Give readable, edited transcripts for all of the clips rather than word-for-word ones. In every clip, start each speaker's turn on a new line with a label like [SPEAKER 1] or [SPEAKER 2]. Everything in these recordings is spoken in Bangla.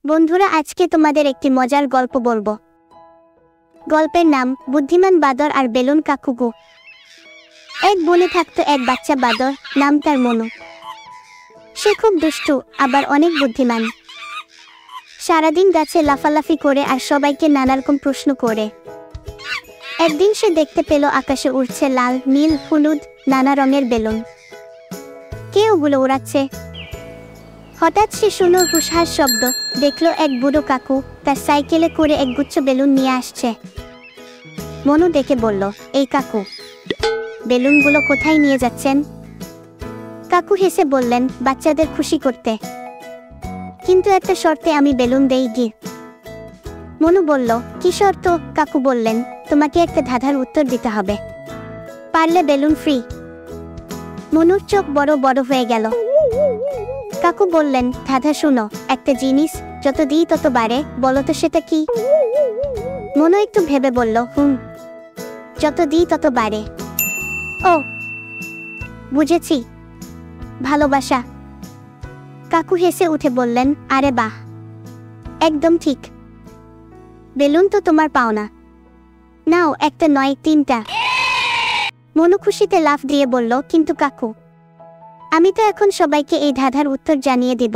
[SPEAKER 1] বন্ধুরা, আজকে তোমাদের একটি মজার গল্প বলবো। গল্পের নাম বুদ্ধিমান বাদর আর বেলুন কাকুগু। এক বনে থাকতো এক বাচ্চা বাদর, নাম তার মনু। সে খুব দুষ্টু, আবার অনেক বুদ্ধিমান। সারাদিন গাছে লাফালাফি করে আর সবাইকে নানারকম প্রশ্ন করে। একদিন সে দেখতে পেল আকাশে উড়ছে লাল, নীল, হলুদ নানা রঙের বেলুন। কে ওগুলো উড়াচ্ছে? হঠাৎ সে শুনল হুশহাস শব্দ। দেখল এক বুড়ো কাকু তার সাইকেলে করে একগুচ্ছ বেলুন নিয়ে আসছে। মনু দেখে বলল, এই কাকু, বেলুনগুলো কোথায় নিয়ে যাচ্ছেন? কাকু হেসে বললেন, বাচ্চাদের খুশি করতে, কিন্তু একটা শর্তে আমি বেলুন দেই গি। মনু বলল, কি শর্ত? কাকু বললেন, তোমাকে একটা ধাঁধার উত্তর দিতে হবে, পারলে বেলুন ফ্রি। মনুর চোখ বড় বড় হয়ে গেল। কাকু বললেন, ধাঁধা শুনো, একটা জিনিস যত দিই তত বাড়ে, বলো তো সেটা কি? মনু একটু ভেবে বলল, যত দিই তত বাড়ে। ও, বুঝেছি, ভালোবাসা। কাকু হেসে উঠে বললেন, আরে বাহ, একদম ঠিক। বেলুন তো তোমার পাওনা, নাও, একটা নয়, তিনটা। মনু খুশিতে লাফ দিয়ে বলল, কিন্তু কাকু, আমি তো এখন সবাইকে এই ধাঁধার উত্তর জানিয়ে দিব,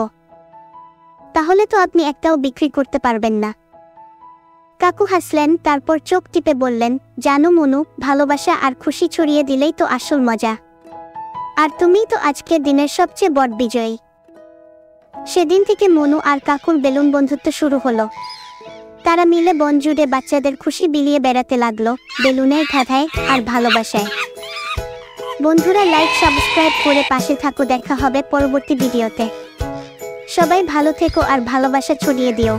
[SPEAKER 1] তাহলে তো আপনি একটাও বিক্রি করতে পারবেন না। কাকু হাসলেন, তারপর চোখ টিপে বললেন, জানো মনু, ভালোবাসা আর খুশি ছড়িয়ে দিলেই তো আসল মজা, আর তুমিই তো আজকের দিনের সবচেয়ে বড় বিজয়ী। সেদিন থেকে মনু আর কাকুর বেলুন বন্ধুত্ব শুরু হলো। তারা মিলে বন জুড়ে বাচ্চাদের খুশি বিলিয়ে বেড়াতে লাগলো, বেলুনের ধাঁধায় আর ভালোবাসায়। বন্ধুরা, লাইক সাবস্ক্রাইব করে পাশে থাকো। দেখা হবে পরবর্তী ভিডিওতে। সবাই ভালো থেকো আর ভালোবাসা ছড়িয়ে দিও।